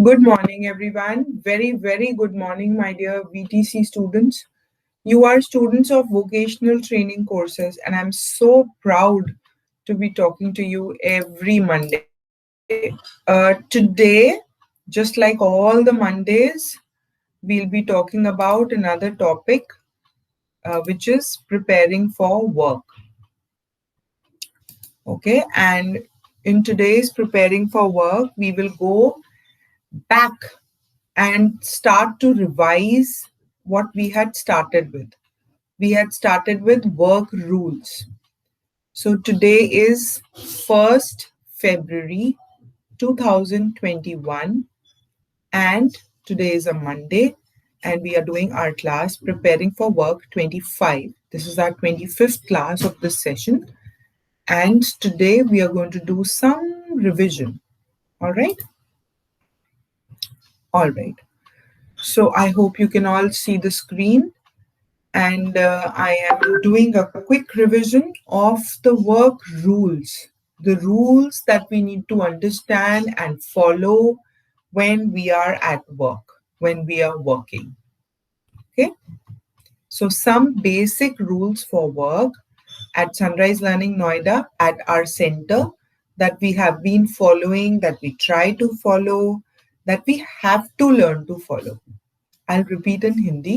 Good morning, everyone. Very, very good morning, my dear VTC students. You are students of vocational training courses, and I'm so proud to be talking to you every Monday. Today, just like all the Mondays, we'll be talking about another topic, which is preparing for work. Okay, and in today's preparing for work, we will go back and start to revise what we had started with. We had started with work rules. So today is 1st February 2021, and today is a Monday, and we are doing our class Preparing for Work 25. This is our 25th class of this session, and today we are going to do some revision. All right? All right. So I hope you can all see the screen, and I am doing a quick revision of the work rules, the rules that we need to understand and follow when we are at work, when we are working. Okay, so some basic rules for work at Sunrise Learning Noida, at our center, that we have been following, that we try to follow, that we have to learn to follow. I'll repeat in Hindi.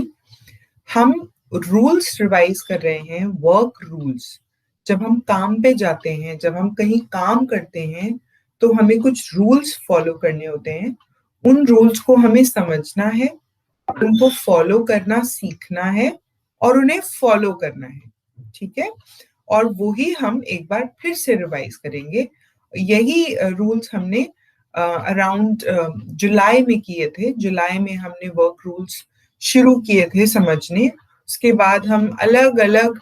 हम rules revise कर रहे हैं, work rules. जब हम काम पे जाते हैं, जब हम कहीं काम करते हैं, तो हमें कुछ रूल्स फॉलो करने होते हैं। उन रूल्स को हमें समझना है, उनको फॉलो करना सीखना है और उन्हें फॉलो करना है। ठीक है, और वही हम एक बार फिर से रिवाइज करेंगे। यही रूल्स हमने अराउंड जुलाई में किए थे। जुलाई में हमने वर्क रूल्स शुरू किए थे समझने। उसके बाद हम अलग अलग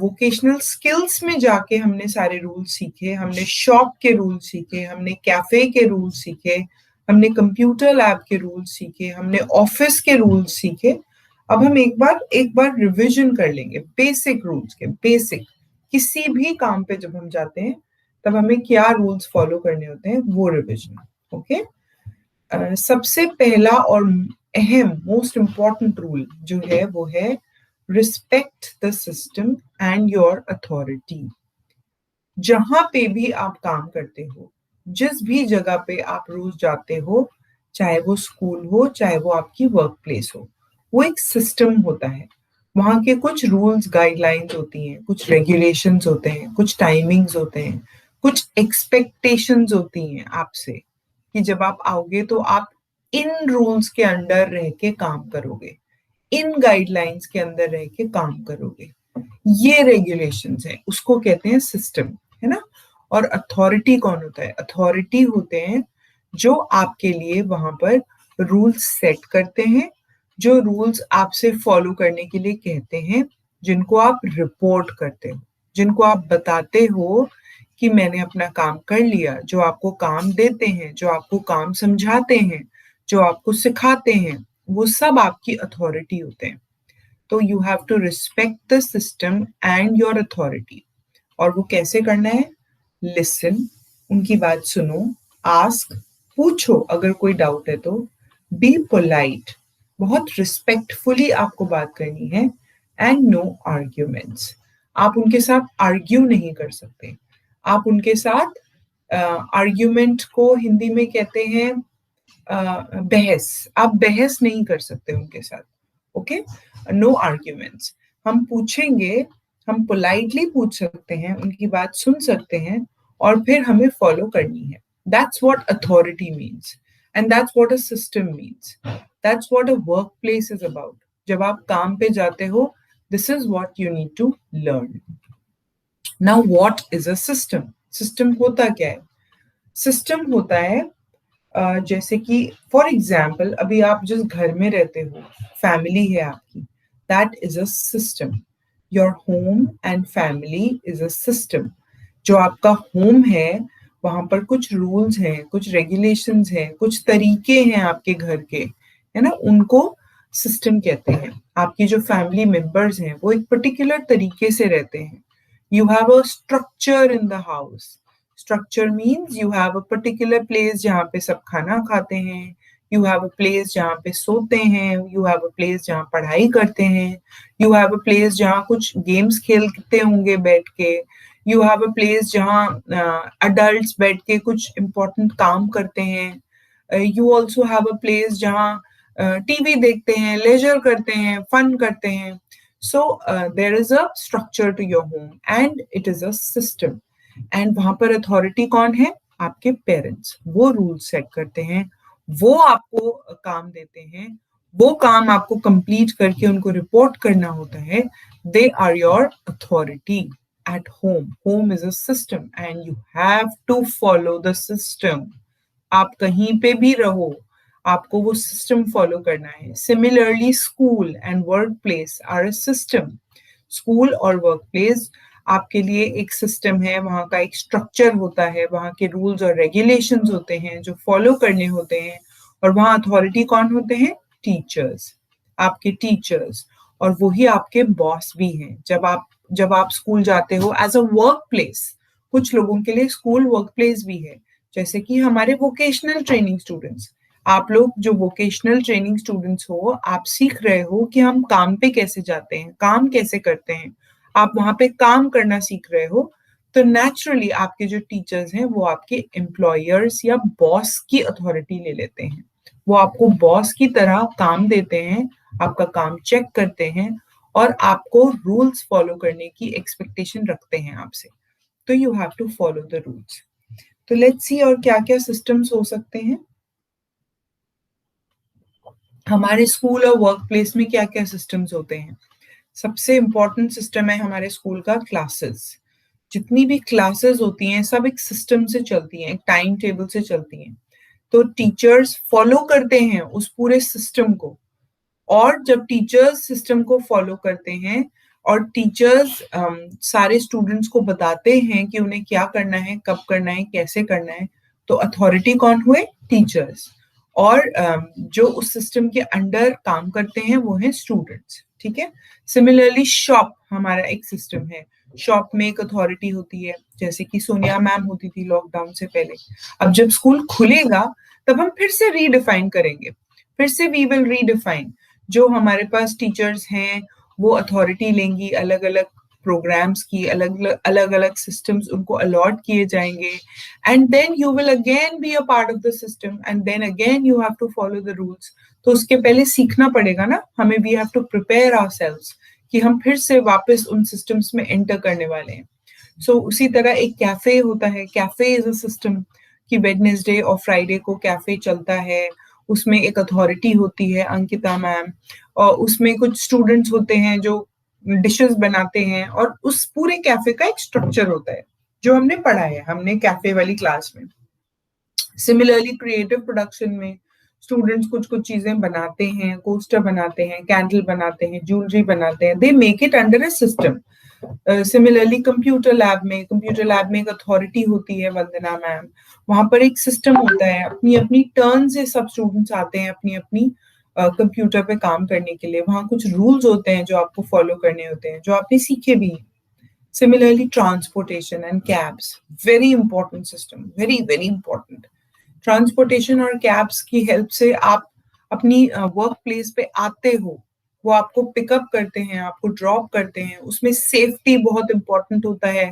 वोकेशनल स्किल्स में जाके हमने सारे रूल सीखे। हमने शॉप के रूल सीखे, हमने कैफे के रूल सीखे, हमने कंप्यूटर लैब के रूल सीखे, हमने ऑफिस के रूल सीखे। अब हम एक बार रिवीजन कर लेंगे बेसिक रूल्स के। बेसिक, किसी भी काम पे जब हम जाते हैं तब हमें क्या रूल्स फॉलो करने होते हैं, वो रिवीजन। ओके, सबसे पहला और अहम मोस्ट इम्पॉर्टेंट रूल जो है वो है respect the system and your authority. जहां पे भी आप काम करते हो, जिस भी जगह पे आप रोज जाते हो, चाहे वो स्कूल हो, चाहे वो आपकी वर्क प्लेस हो, वो एक सिस्टम होता है। वहां के कुछ रूल्स गाइडलाइंस होती हैं, कुछ रेगुलेशंस होते हैं, कुछ टाइमिंग्स होते हैं, कुछ एक्सपेक्टेशंस होती हैं आपसे कि जब आप आओगे तो आप इन रूल्स के अंडर रह के काम करोगे, इन गाइडलाइंस के अंदर रह के काम करोगे। ये रेगुलेशंस है, उसको कहते हैं सिस्टम, है ना। और अथॉरिटी कौन होता है? अथॉरिटी होते हैं जो आपके लिए वहां पर रूल्स सेट करते हैं, जो रूल्स आपसे फॉलो करने के लिए कहते हैं, जिनको आप रिपोर्ट करते हो, जिनको आप बताते हो कि मैंने अपना काम कर लिया, जो आपको काम देते हैं, जो आपको काम समझाते हैं, जो आपको सिखाते हैं, वो सब आपकी अथॉरिटी होते हैं। तो you have to respect the system and your authority. और वो कैसे करना है? लिसन, उनकी बात सुनो, आस्क, पूछो अगर कोई डाउट है तो, बी पोलाइट, बहुत रिस्पेक्टफुली आपको बात करनी है, एंड नो आर्ग्यूमेंट्स। आप उनके साथ आर्ग्यू नहीं कर सकते। आप उनके साथ आर्ग्यूमेंट को हिंदी में कहते हैं बहस। आप बहस नहीं कर सकते उनके साथ। Okay, no arguments. हम पूछेंगे, हम पोलाइटली पूछ सकते हैं, उनकी बात सुन सकते हैं और फिर हमें फॉलो करनी है। That's what authority means and that's what a system means. That's what a work place is about. जब आप काम पे जाते हो, this is what you need to learn. Now what is a system? System होता क्या है? सिस्टम होता है जैसे कि फॉर एग्जाम्पल अभी आप जिस घर में रहते हो, फैमिली है आपकी, that is a system. Your home and family is a system. जो आपका होम है वहां पर कुछ रूल्स हैं, कुछ रेगुलेशंस हैं, कुछ तरीके हैं आपके घर के, है ना, उनको सिस्टम कहते हैं। आपकी जो फैमिली मेंबर्स हैं वो एक पर्टिकुलर तरीके से रहते हैं। You have a structure in the house. Structure means you have a particular place जहाँ पे सब खाना खाते हैं, यू हैव अ प्लेस जहाँ पे सोते हैं, यू हैव अ प्लेस जहाँ पढ़ाई करते हैं, यू हैव अ प्लेस जहाँ कुछ गेम्स खेलते होंगे बैठ के, यू हैव अ प्लेस जहाँ अडल्ट्स बैठ के कुछ इम्पोर्टेंट काम करते हैं, you also have a place जहाँ टीवी देखते हैं, लेजर करते हैं, फन करते हैं. So there is a structure to your home and it is a system. And वहां पर अथॉरिटी कौन है? आपके पेरेंट्स. वो रूल सेट करते हैं, वो आपको काम देते हैं, वो काम आपको कंप्लीट करके उनको रिपोर्ट करना होता है. They are your authority at home. Home is a system and you have to follow the system. आप कहीं पे भी रहो, आपको वो सिस्टम फॉलो करना है. Similarly school and work place are a system. School और वर्क प्लेस आपके लिए एक सिस्टम है, वहाँ का एक स्ट्रक्चर होता है, वहाँ के रूल्स और रेगुलेशंस होते हैं जो फॉलो करने होते हैं. और वहाँ अथॉरिटी कौन होते हैं? टीचर्स. आपके टीचर्स. और वही आपके बॉस भी हैं. जब आप स्कूल जाते हो एज अ वर्क प्लेस, कुछ लोगों के लिए स्कूल वर्क प्लेस भी है, जैसे कि हमारे वोकेशनल ट्रेनिंग स्टूडेंट्स. आप लोग जो वोकेशनल ट्रेनिंग स्टूडेंट्स हो, आप सीख रहे हो कि हम काम पे कैसे जाते हैं, काम कैसे करते हैं, आप वहां पे काम करना सीख रहे हो. तो नेचुरली आपके जो टीचर्स हैं वो आपके एम्प्लॉयर्स या बॉस की अथॉरिटी ले लेते हैं. वो आपको बॉस की तरह काम देते हैं, आपका काम चेक करते हैं और आपको रूल्स फॉलो करने की एक्सपेक्टेशन रखते हैं आपसे. तो you have to follow the rules. तो लेट्स सी और क्या क्या सिस्टम्स हो सकते हैं. हमारे स्कूल और वर्क प्लेस में क्या क्या सिस्टम्स होते हैं. सबसे इम्पोर्टेंट सिस्टम है हमारे स्कूल का क्लासेस. जितनी भी क्लासेस होती हैं सब एक सिस्टम से चलती हैं, एक टाइम टेबल से चलती हैं. तो टीचर्स फॉलो करते हैं उस पूरे सिस्टम को. और जब टीचर्स सिस्टम को फॉलो करते हैं और टीचर्स सारे स्टूडेंट्स को बताते हैं कि उन्हें क्या करना है, कब करना है, कैसे करना है, तो अथॉरिटी कौन हुए? टीचर्स. और जो उस सिस्टम के अंडर काम करते हैं वो हैं स्टूडेंट्स. ठीक है. सिमिलरली शॉप हमारा एक सिस्टम है. शॉप में एक अथॉरिटी होती है, जैसे कि सोनिया मैम होती थी लॉकडाउन से पहले. अब जब स्कूल खुलेगा तब हम फिर से रीडिफाइन करेंगे, फिर से वी विल रीडिफाइन. जो हमारे पास टीचर्स हैं वो अथॉरिटी लेंगी, अलग अलग प्रोग्राम्स की, अलग अलग अलग सिस्टम्स उनको अलॉट किए जाएंगे. And then you will again be a part of the system and then again you have to follow the rules. तो उसके पहले सीखना पड़ेगा ना हमें. We have to prepare ourselves कि हम फिर से वापस उन सिस्टम्स में एंटर करने वाले हैं. सो उसी तरह एक कैफे होता है. कैफे इज अ सिस्टम कि वेडनेसडे और फ्राइडे को कैफे चलता है. उसमें एक अथॉरिटी होती है, अंकिता मैम. और उसमें कुछ स्टूडेंट्स होते हैं जो डिशेस बनाते हैं और उस पूरे कैफे का एक स्ट्रक्चर होता है जो हमने पढ़ा है, हमने कैफे वाली क्लास में. सिमिलरली क्रिएटिव प्रोडक्शन में स्टूडेंट्स कुछ कुछ चीजें बनाते हैं, कोस्टर बनाते हैं, कैंडल बनाते हैं, ज्वेलरी बनाते हैं. They make it under a system. Similarly computer lab में एक अथॉरिटी होती है, वंदना मैम. वहां पर एक सिस्टम होता है, अपनी अपनी टर्न से सब स्टूडेंट्स आते हैं अपनी अपनी कंप्यूटर पे काम करने के लिए. वहां कुछ रूल्स होते हैं जो आपको फॉलो करने होते हैं, जो आपने सीखे भी. Similarly transportation and cabs, very important system, very very important. Transportation और कैब्स की हेल्प से आप अपनी वर्क प्लेस पे आते हो, वो आपको पिकअप करते हैं, आपको ड्रॉप करते हैं. उसमें सेफ्टी बहुत इंपॉर्टेंट होता है,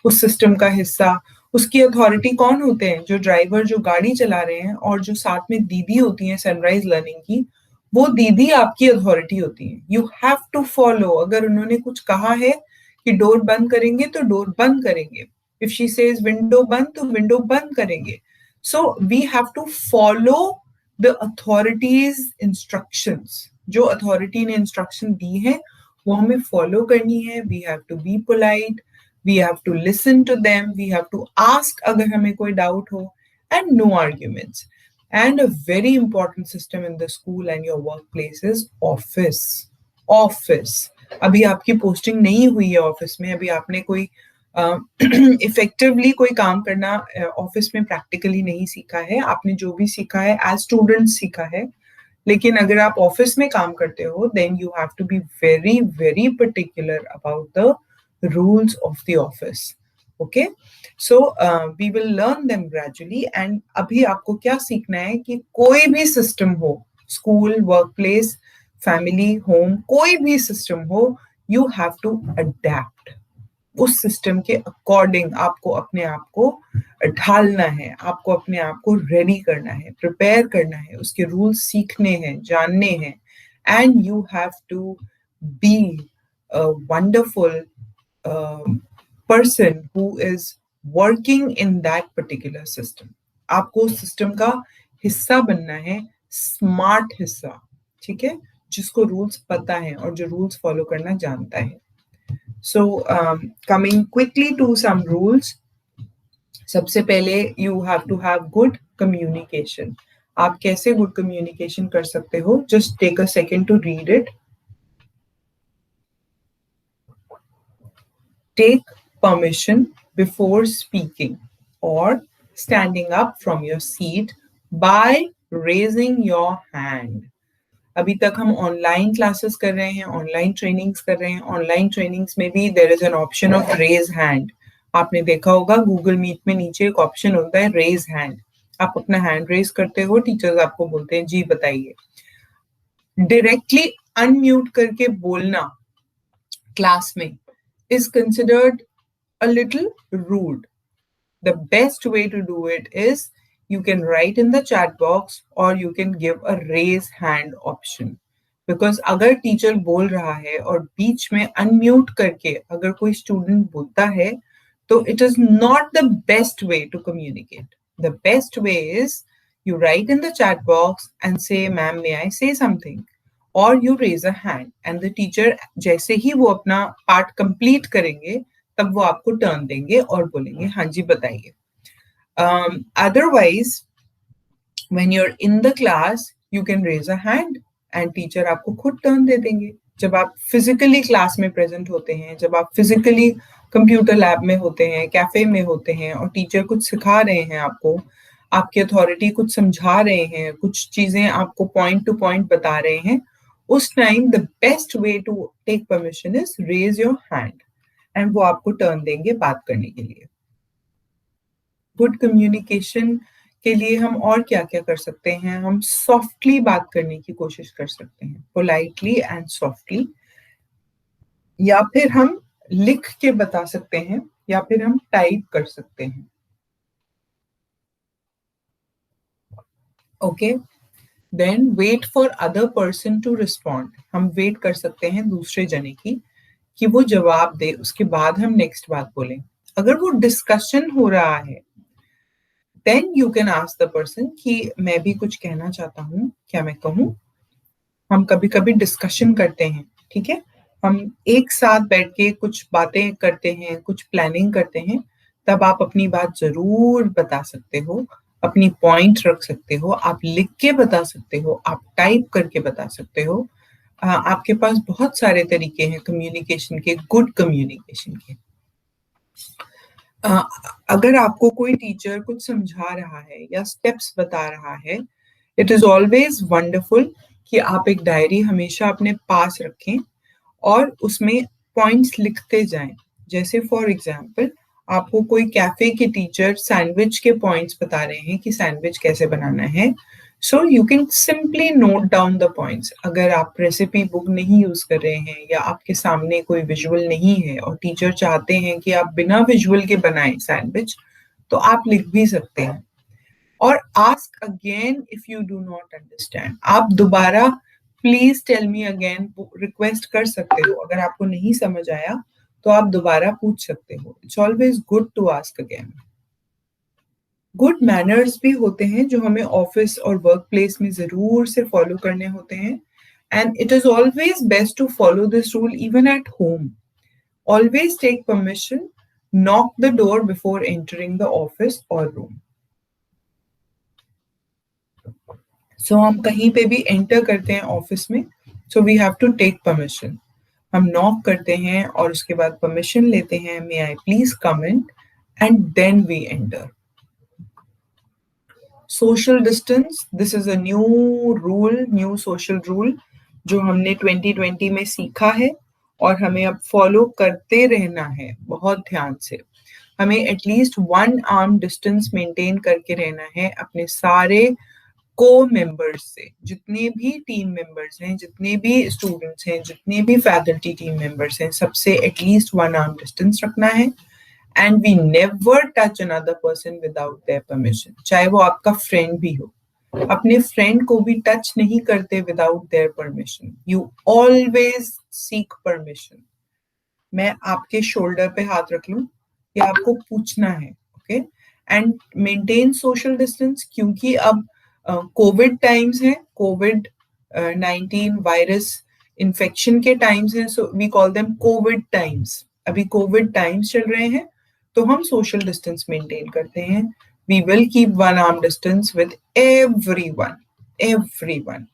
उस सिस्टम का हिस्सा. उसकी अथॉरिटी कौन होते हैं? जो ड्राइवर जो गाड़ी चला रहे हैं, और जो साथ में दीदी होती हैं सनराइज लर्निंग की, वो दीदी आपकी अथॉरिटी होती है. You have to follow. अगर उन्होंने कुछ कहा है कि डोर बंद करेंगे तो डोर बंद करेंगे. इफ शी सेज विंडो बंद तो विंडो बंद करेंगे. So we have to follow the authorities instructions. जो अथॉरिटी ने इंस्ट्रक्शन दी है वो हमें फॉलो करनी है. We have to be polite, we have to listen to them, we have to ask अगर हमें कोई डाउट हो, and no arguments. And a very important system in the school and your work place is office. Office. अभी आपकी posting नहीं हुई है office में, अभी आपने कोई इफेक्टिवली कोई काम करना ऑफिस में प्रैक्टिकली नहीं सीखा है. आपने जो भी सीखा है एज स्टूडेंट सीखा है. लेकिन अगर आप ऑफिस में काम करते हो then you have to be very very particular about the rules of the office. Okay, so we will learn them gradually. And अभी आपको क्या सीखना है कि कोई भी सिस्टम हो, school, work place, family, home, कोई भी सिस्टम हो, यू हैव टू अडेप्ट. उस सिस्टम के अकॉर्डिंग आपको अपने आप को ढालना है, आपको अपने आप को रेडी करना है, प्रिपेयर करना है, उसके रूल्स सीखने हैं, जानने हैं. And you have to be a wonderful person who is working in that particular system. आपको उस सिस्टम का हिस्सा बनना है, स्मार्ट हिस्सा, ठीक है, जिसको रूल्स पता है और जो रूल्स फॉलो करना जानता है. So coming quickly to some rules. सबसे पहले you have to have good communication. आप कैसे good communication कर सकते हो? Just take a second to read it. Take permission before speaking or standing up from your seat by raising your hand. अभी तक हम ऑनलाइन क्लासेस कर रहे हैं, ऑनलाइन ट्रेनिंग्स कर रहे हैं. ऑनलाइन ट्रेनिंग्स में भी there is an option of raise hand. आपने देखा होगा गूगल मीट में नीचे एक ऑप्शन होता है रेज हैंड. आप अपना हैंड रेज करते हो, टीचर्स आपको बोलते हैं जी बताइए. डायरेक्टली अनम्यूट करके बोलना क्लास में is considered a little rude. The best way to do it is you can write in the chat box or you can give a raise hand option. Because अगर teacher बोल रहा है और बीच में unmute करके अगर कोई स्टूडेंट बोलता है तो it is not the best way to communicate. The best way is you write in the chat box and say, ma'am, may I say something? Or you raise a hand and the teacher जैसे ही वो अपना part complete करेंगे तब वो आपको turn देंगे और बोलेंगे हाँ जी बताइए. Otherwise, when you're in the class, you can raise a hand and teacher आपको खुद टर्न दे देंगे. जब आप फिजिकली क्लास में प्रेजेंट होते हैं, जब आप फिजिकली कंप्यूटर लैब में होते हैं, कैफे में होते हैं और टीचर कुछ सिखा रहे हैं आपको, आपकी अथॉरिटी कुछ समझा रहे हैं, कुछ चीजें आपको पॉइंट टू पॉइंट बता रहे हैं, उस time the best way to take permission is raise your hand एंड वो आपको टर्न देंगे बात करने के लिए. गुड कम्युनिकेशन के लिए हम और क्या क्या कर सकते हैं? हम सॉफ्टली बात करने की कोशिश कर सकते हैं, पोलाइटली एंड सॉफ्टली, या फिर हम लिख के बता सकते हैं या फिर हम टाइप कर सकते हैं. Okay, then wait for other person to respond. हम वेट कर सकते हैं दूसरे जने की कि वो जवाब दे, उसके बाद हम नेक्स्ट बात बोलें. अगर वो डिस्कशन हो रहा है then you can ask the person कि मैं भी कुछ कहना चाहता हूँ, क्या मैं कहूँ? हम कभी कभी डिस्कशन करते हैं, ठीक है, हम एक साथ बैठ के कुछ बातें करते हैं, कुछ प्लानिंग करते हैं, तब आप अपनी बात जरूर बता सकते हो, अपनी पॉइंट रख सकते हो, आप लिख के बता सकते हो, आप टाइप करके बता सकते हो. आपके पास बहुत सारे तरीके हैं कम्युनिकेशन के, गुड कम्युनिकेशन के. अगर आपको कोई टीचर कुछ समझा रहा है या स्टेप्स बता रहा है, इट इज ऑलवेज वंडरफुल कि आप एक डायरी हमेशा अपने पास रखें और उसमें पॉइंट्स लिखते जाएं. जैसे फॉर एग्जांपल आपको कोई कैफे के टीचर सैंडविच के पॉइंट्स बता रहे हैं कि सैंडविच कैसे बनाना है, so you can simply note down the points. अगर आप रेसिपी बुक नहीं यूज कर रहे हैं या आपके सामने कोई विजुअल नहीं है और टीचर चाहते हैं कि आप बिना विजुअल के बनाएं सैंडविच, तो आप लिख भी सकते हैं. और ask again if you do not understand. आप दोबारा please tell me again request कर सकते हो. अगर आपको नहीं समझ आया तो आप दोबारा पूछ सकते हो. It's always good to ask again. Good manners भी होते हैं जो हमें ऑफिस और वर्क प्लेस में जरूर से फॉलो करने होते हैं. And it is always best to follow this rule even at home. Always take permission, knock the door before entering the office और रूम. सो हम कहीं पे भी एंटर करते हैं ऑफिस में, so we have to take permission. हम knock करते हैं और उसके बाद परमिशन लेते हैं, may I please come in, and then we enter. Social distance, this is a new rule, new social rule जो हमने 2020 में सीखा है और हमें अब फॉलो करते रहना है बहुत ध्यान से. हमें एटलीस्ट 1 आर्म डिस्टेंस मेंटेन करके रहना है अपने सारे को मेंबर्स से, जितने भी टीम मेंबर्स हैं, जितने भी स्टूडेंट्स हैं, जितने भी फैकल्टी टीम मेंबर्स हैं, सबसे एटलीस्ट 1 आर्म डिस्टेंस रखना है। And we never touch another person without their permission, चाहे वो आपका फ्रेंड भी हो। अपने फ्रेंड को भी टच नहीं करते without their permission. You always seek permission. मैं आपके शोल्डर पे हाथ रख लूं, या आपको पूछना है, okay? And maintain social distance, क्योंकि अब कोविड टाइम्स है, कोविड 19 वायरस इन्फेक्शन के टाइम्स हैं, so we call them COVID times. अभी कोविड टाइम्स चल रहे हैं, तो हम सोशल डिस्टेंस मेंटेन करते हैं। We will keep 1 arm distance with everyone, everyone.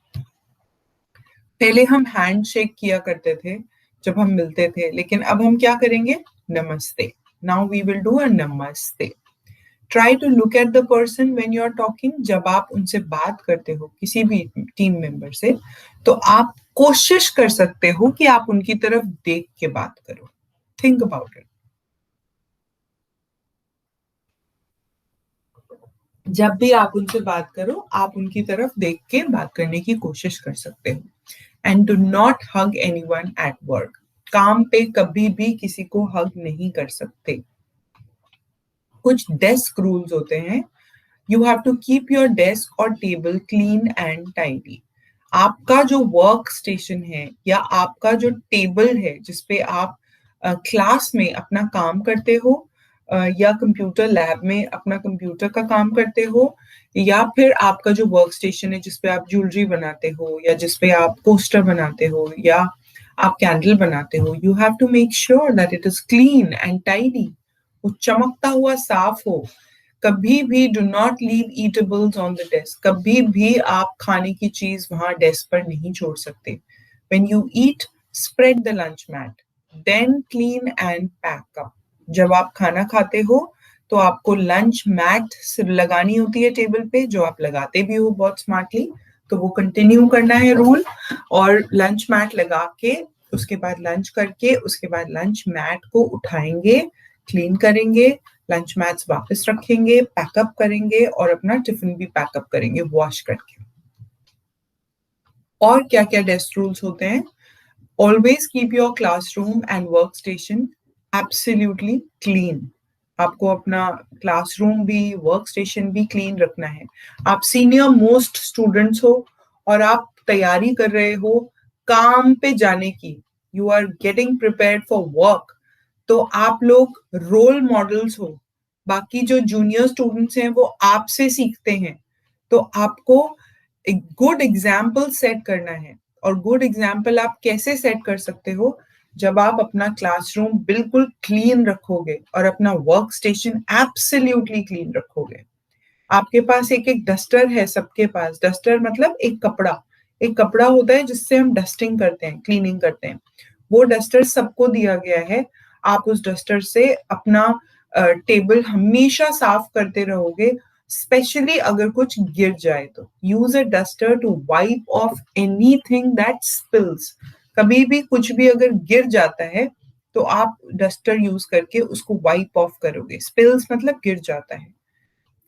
पहले हम हैंड शेक किया करते थे जब हम मिलते थे, लेकिन अब हम क्या करेंगे? नमस्ते। Now we will do a namaste. Try to look at the person when you are talking. जब आप उनसे बात करते हो, किसी भी टीम मेंबर से, तो आप कोशिश कर सकते हो कि आप उनकी तरफ देख के बात करो। Think about it. जब भी आप उनसे बात करो, आप उनकी तरफ देख के बात करने की कोशिश कर सकते हो। And do not hug anyone at work. काम पे कभी भी किसी को हग नहीं कर सकते। कुछ डेस्क रूल्स होते हैं। You have to keep your desk और टेबल क्लीन एंड टाइडी। आपका जो वर्क स्टेशन है या आपका जो टेबल है जिसपे आप क्लास में अपना काम करते हो, या कंप्यूटर लैब में अपना कंप्यूटर का काम करते हो, या फिर आपका जो वर्क स्टेशन है जिसपे आप ज्वेलरी बनाते हो, या जिसपे आप पोस्टर बनाते हो, या आप कैंडल बनाते हो, you have to make sure that it is clean and tidy. वो चमकता हुआ साफ हो। कभी भी do not leave eatables on the desk. कभी भी आप खाने की चीज वहां डेस्क पर नहीं छोड़ सकते। When you eat, spread the lunch mat, then clean and pack up. जब आप खाना खाते हो तो आपको लंच मैट लगानी होती है टेबल पे, जो आप लगाते भी हो बहुत स्मार्टली, तो वो कंटिन्यू करना है रूल। और लंच मैट लगा के उसके बाद लंच करके, उसके बाद लंच मैट को उठाएंगे, क्लीन करेंगे, लंच मैट्स वापस रखेंगे, पैकअप करेंगे और अपना टिफिन भी पैकअप करेंगे वॉश करके। और क्या क्या डेस्क रूल्स होते हैं? Always keep your classroom and work station absolutely clean. आपको अपना क्लासरूम भी, वर्क स्टेशन भी क्लीन रखना है। आप सीनियर मोस्ट स्टूडेंट्स हो और आप तैयारी कर रहे हो काम पे जाने की, you are getting prepared for work, तो आप लोग रोल मॉडल्स हो। बाकी जो जूनियर स्टूडेंट्स हैं वो आपसे सीखते हैं, तो आपको एक गुड एग्जाम्पल सेट करना है। और गुड एग्जाम्पल आप कैसे सेट कर सकते हो? जब आप अपना क्लासरूम बिल्कुल क्लीन रखोगे और अपना वर्क स्टेशन एब्सोल्युटली क्लीन रखोगे। आपके पास एक एक डस्टर है, सबके पास डस्टर मतलब एक कपड़ा होता है जिससे हम डस्टिंग करते हैं, क्लीनिंग करते हैं। वो डस्टर सबको दिया गया है। आप उस डस्टर से अपना टेबल हमेशा साफ करते रहोगे, स्पेशली अगर कुछ गिर जाए तो। Use a duster to wipe off anything that spills. कभी भी कुछ भी अगर गिर जाता है तो आप डस्टर यूज करके उसको वाइप ऑफ करोगे। स्पिल्स मतलब गिर जाता है।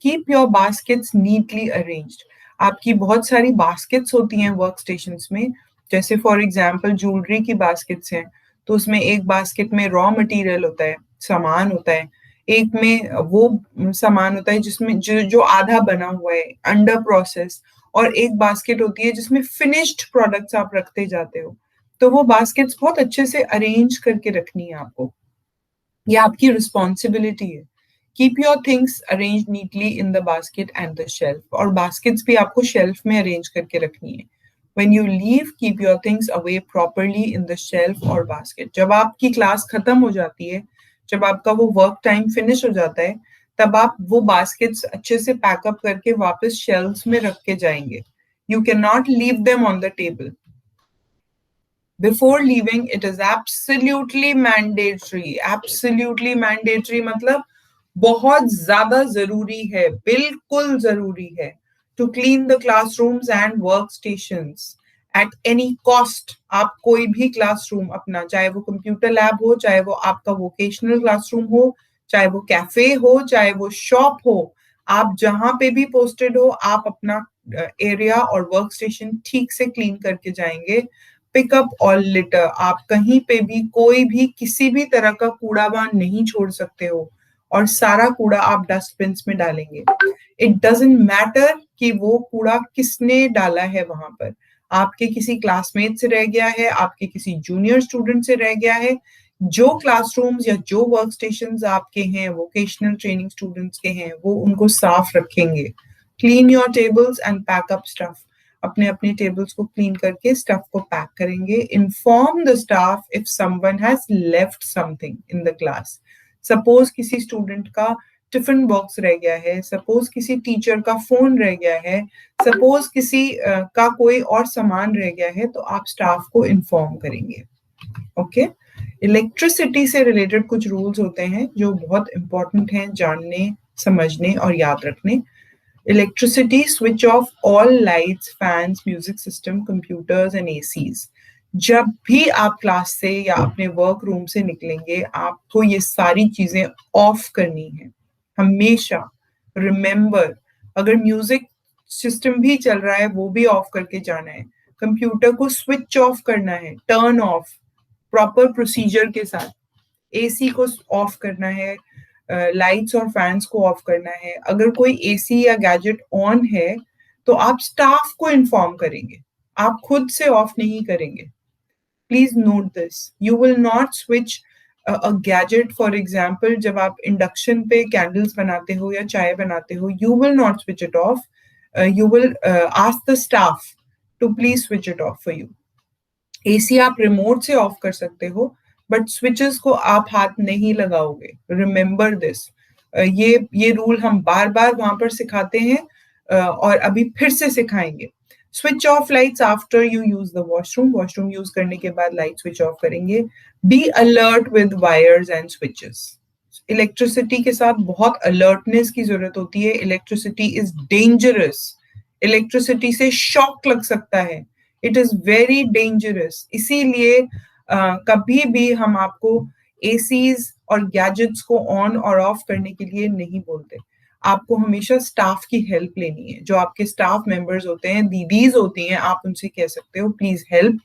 Keep your baskets neatly arranged. आपकी बहुत सारी बास्केट्स होती हैं वर्क स्टेशंस में। जैसे फॉर एग्जांपल ज्वेलरी की बास्केट्स हैं, तो उसमें एक बास्केट में रॉ मटेरियल होता है, सामान होता है। एक में वो सामान होता है जिसमें जो आधा बना हुआ है, अंडर प्रोसेस। और एक बास्केट होती है जिसमें फिनिश्ड प्रोडक्ट्स आप रखते जाते हो। तो वो बास्केट्स बहुत अच्छे से अरेंज करके रखनी है आपको। ये आपकी रिस्पॉन्सिबिलिटी है। Keep your things arrange neatly in the basket and the shelf. और बास्केट्स भी आपको शेल्फ में अरेंज करके रखनी है। When you leave, keep your things away properly in the shelf और बास्केट। जब आपकी क्लास खत्म हो जाती है, जब आपका वो वर्क टाइम फिनिश हो जाता है, तब आप वो बास्केट्स अच्छे से पैकअप करके वापस शेल्फ्स में रख के जाएंगे। You can not leave them on the table. Before leaving, it is absolutely mandatory. Absolutely mandatory मतलब बहुत ज्यादा जरूरी है, बिल्कुल जरूरी है, to clean the classrooms and workstations at any cost. आप कोई भी क्लासरूम अपना, चाहे वो कंप्यूटर लैब हो, चाहे वो आपका वोकेशनल क्लासरूम हो, चाहे वो कैफे हो, चाहे वो शॉप हो, आप जहां पे भी पोस्टेड हो, आप अपना एरिया और वर्क स्टेशन ठीक से क्लीन करके जाएंगे. पिकअप और लिटर, आप कहीं पे भी कोई भी किसी भी तरह का कूड़ावान नहीं छोड़ सकते हो, और सारा कूड़ा आप डस्टबिन में डालेंगे. इट डजेंट मैटर कि वो कूड़ा किसने डाला है वहां पर. आपके किसी क्लासमेट से रह गया है, आपके किसी जूनियर स्टूडेंट से रह गया है, जो क्लासरूम्स या जो वर्क स्टेशन आपके हैं, वोकेशनल ट्रेनिंग स्टूडेंट्स के हैं, वो उनको साफ रखेंगे. Clean your tables and pack up stuff. अपने अपने टेबल्स को क्लीन करके स्टफ को पैक करेंगे. Inform the staff if someone has left something in the class. Suppose किसी स्टूडेंट का टिफिन बॉक्स रह गया है, सपोज किसी टीचर का फोन रह गया है, सपोज किसी का कोई और सामान रह गया है, तो आप स्टाफ को इन्फॉर्म करेंगे. ओके. इलेक्ट्रिसिटी से रिलेटेड कुछ रूल्स होते हैं जो बहुत इंपॉर्टेंट हैं जानने, समझने और याद रखने. Electricity, switch off all lights, fans, music system, computers and ACs. जब भी आप क्लास से या अपने वर्क रूम से निकलेंगे, आपको ये सारी चीजें ऑफ करनी है हमेशा. रिमेंबर, अगर म्यूजिक सिस्टम भी चल रहा है वो भी ऑफ करके जाना है. कंप्यूटर को स्विच ऑफ करना है, टर्न ऑफ, प्रॉपर प्रोसीजर के साथ. एसी को ऑफ करना है, लाइट्स और फैंस को ऑफ करना है. अगर कोई एसी या गैजेट ऑन है तो आप स्टाफ को इन्फॉर्म करेंगे, आप खुद से ऑफ नहीं करेंगे. Please note this. You will not switch a gadget. For example, जब आप इंडक्शन पे कैंडल्स बनाते हो या चाय बनाते हो, you will not switch it off. You will ask the staff to please switch it off for you. AC आप रिमोट से ऑफ कर सकते हो, बट स्विचेस को आप हाथ नहीं लगाओगे. Remember this. ये रूल हम बार बार वहां पर सिखाते हैं, और अभी फिर से सिखाएंगे. Switch off lights after you use the washroom. Washroom use करने के बाद लाइट स्विच ऑफ करेंगे. Be alert with wires and switches. Electricity के साथ बहुत अलर्टनेस की जरूरत होती है. Electricity is dangerous. इलेक्ट्रिसिटी से शॉक लग सकता है. It is very dangerous. इसीलिए कभी भी हम आपको एसीज और गैजेट्स को ऑन और ऑफ करने के लिए नहीं बोलते. आपको हमेशा स्टाफ की हेल्प लेनी है. जो आपके स्टाफ मेंबर्स होते हैं, दीदीज होती हैं, आप उनसे कह सकते हो प्लीज हेल्प,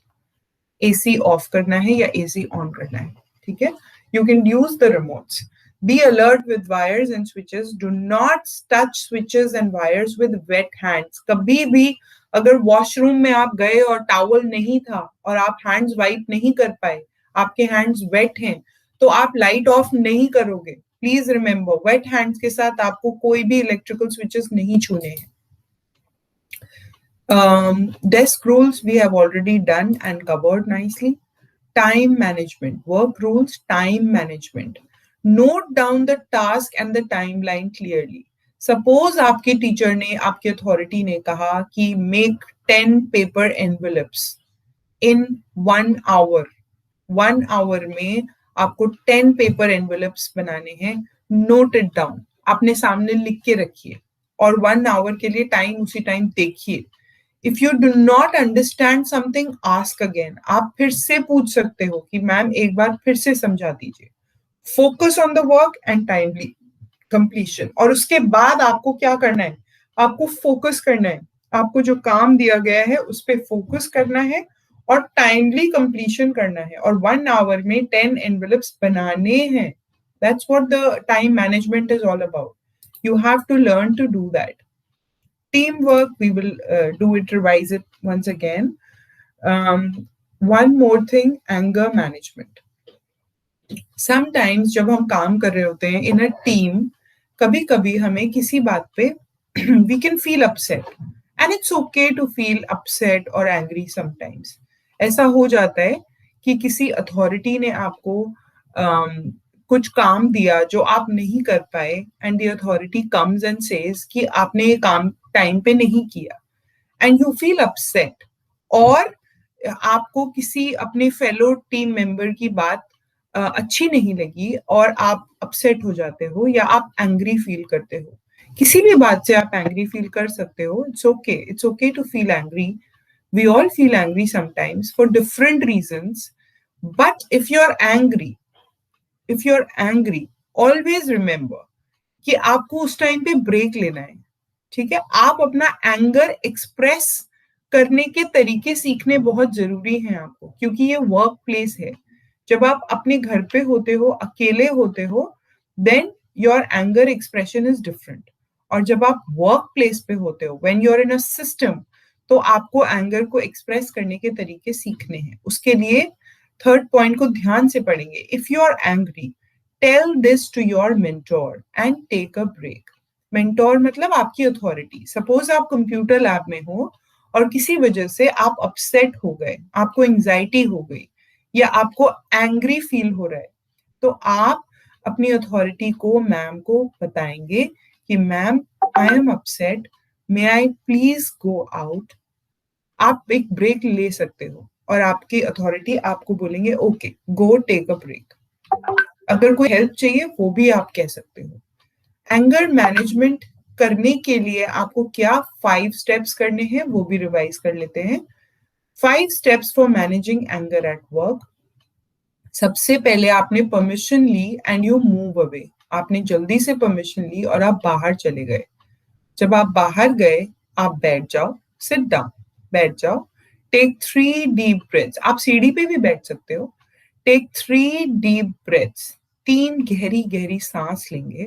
एसी ऑफ करना है या एसी ऑन करना है. ठीक है. You can use the remotes. Be alert with wires and switches. Do not touch switches and wires with wet hands. कभी भी अगर वॉशरूम में आप गए और टॉवल नहीं था और आप हैंड्स वाइप नहीं कर पाए, आपके हैंड्स वेट हैं, तो आप लाइट ऑफ नहीं करोगे. प्लीज रिमेंबर, वेट हैंड्स के साथ आपको कोई भी इलेक्ट्रिकल स्विचेस नहीं छूने हैं. Desk rules we have already done and covered nicely. Time management, work rules, time management. Note down the task and the timeline clearly. Suppose आपके टीचर ने, आपकी अथॉरिटी ने कहा कि make 10 paper envelopes in 1 hour. 1 hour में आपको 10 paper envelopes बनाने हैं. Note it down. अपने सामने लिख के रखिए और 1 hour के लिए टाइम उसी टाइम देखिए. If you do not understand something, ask again. आप फिर से पूछ सकते हो कि मैम एक बार फिर से समझा दीजिए. Focus on the work and timely completion. और उसके बाद आपको क्या करना है? आपको फोकस करना है. आपको जो काम दिया गया है उस पर फोकस करना है और टाइमली कंप्लीशन करना है. और 1 hour में 10 envelopes बनाने हैं. That's what the time management is all about. You have to learn to do that. Teamwork, we will do it, revise it once again. One more thing, anger management. Sometimes जब हम काम कर रहे होते हैं in a team, कभी कभी हमें किसी बात पे we can feel upset, and it's okay to feel upset or angry sometimes. ऐसा हो जाता है कि किसी अथॉरिटी ने आपको कुछ काम दिया जो आप नहीं कर पाए, and the authority comes and says कि आपने ये काम टाइम पे नहीं किया, एंड यू फील अपसेट. और आपको किसी अपने फेलो टीम मेंबर की बात अच्छी नहीं लगी और आप अपसेट हो जाते हो या आप एंग्री फील करते हो. किसी भी बात से आप एंग्री फील कर सकते हो. It's okay to feel angry. We all feel angry sometimes for different reasons. But if you're angry, always remember कि आपको उस टाइम पे ब्रेक लेना है, ठीक है। आप अपना एंगर एक्सप्रेस करने के तरीके सीखने बहुत जरूरी हैं आपको, क्योंकि ये वर्क प्लेस है। जब आप अपने घर पे होते हो, अकेले होते हो, then your anger expression is different. और जब आप वर्क प्लेस पे होते हो, when you are in a system, तो आपको एंगर को एक्सप्रेस करने के तरीके सीखने हैं। उसके लिए थर्ड पॉइंट को ध्यान से पढ़ेंगे। If you are angry, tell this to your mentor and take a break. Mentor मतलब आपकी अथॉरिटी। सपोज आप कंप्यूटर लैब में हो और किसी वजह से आप अपसेट हो गए, आपको एंजाइटी हो गई या आपको एंग्री फील हो रहा है, तो आप अपनी अथॉरिटी को, मैम को बताएंगे कि ma'am, I am upset, may I please go out. आप एक ब्रेक ले सकते हो और आपकी अथॉरिटी आपको बोलेंगे okay, go take a break. अगर कोई हेल्प चाहिए वो भी आप कह सकते हो। एंगर मैनेजमेंट करने के लिए आपको क्या 5 स्टेप्स करने हैं वो भी रिवाइज कर लेते हैं। 5 steps for managing anger at work. सबसे पहले आपने परमिशन ली एंड यू मूव अवे। आपने जल्दी से परमिशन ली और आप बाहर चले गए। जब आप बाहर गए, आप बैठ जाओ, सिट डाउन, बैठ जाओ। Take 3 deep breaths. आप सीढ़ी पे भी बैठ सकते हो। Take 3 deep breaths. 3 गहरी गहरी सांस लेंगे।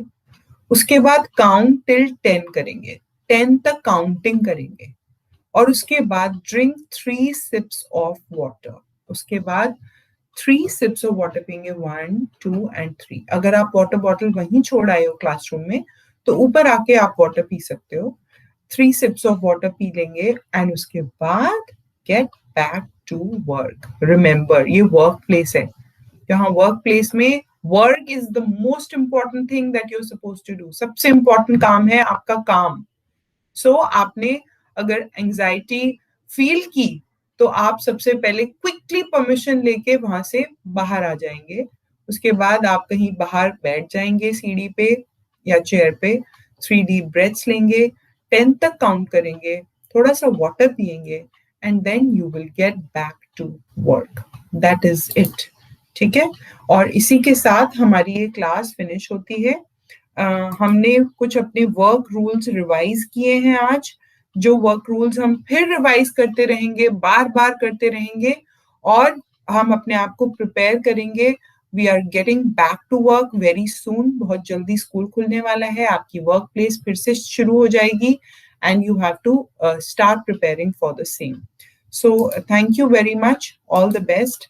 उसके बाद काउंट टिल 10 करेंगे, 10 तक काउंटिंग करेंगे। और उसके बाद ड्रिंक 3 सिप्स ऑफ वाटर। उसके बाद 3 सिप्स ऑफ वाटर पियेंगे, 1, 2 एंड 3। अगर आप वाटर बॉटल वहीं छोड़ आए हो क्लासरूम में, तो ऊपर आके आप वाटर पी सकते हो। 3 सिप्स ऑफ वाटर पी लेंगे एंड उसके बाद get back to work. Remember, ये वर्क प्लेस है। यहाँ वर्क प्लेस में work is the most important thing that you are suppose to do. सबसे इंपॉर्टेंट काम है आपका काम। सो आपने अगर एंजाइटी फील की, तो आप सबसे पहले क्विकली परमिशन लेके वहां से बाहर आ जाएंगे। उसके बाद आप कहीं बाहर बैठ जाएंगे सीढ़ी पे या चेयर पे। 3 डीप ब्रेथ्स लेंगे, 10 तक काउंट करेंगे, थोड़ा सा वाटर पियेंगे and then you will get back to work. That is it, ठीक है। और इसी के साथ हमारी ये क्लास फिनिश होती है। हमने कुछ अपने वर्क रूल्स रिवाइज किए हैं आज। जो वर्क रूल्स हम फिर रिवाइज करते रहेंगे, बार बार करते रहेंगे, और हम अपने आप को प्रिपेयर करेंगे। We are getting back to work very soon. बहुत जल्दी स्कूल खुलने वाला है, आपकी वर्क प्लेस फिर से शुरू हो जाएगी and you have to start preparing for the same. So thank you very much, all the best.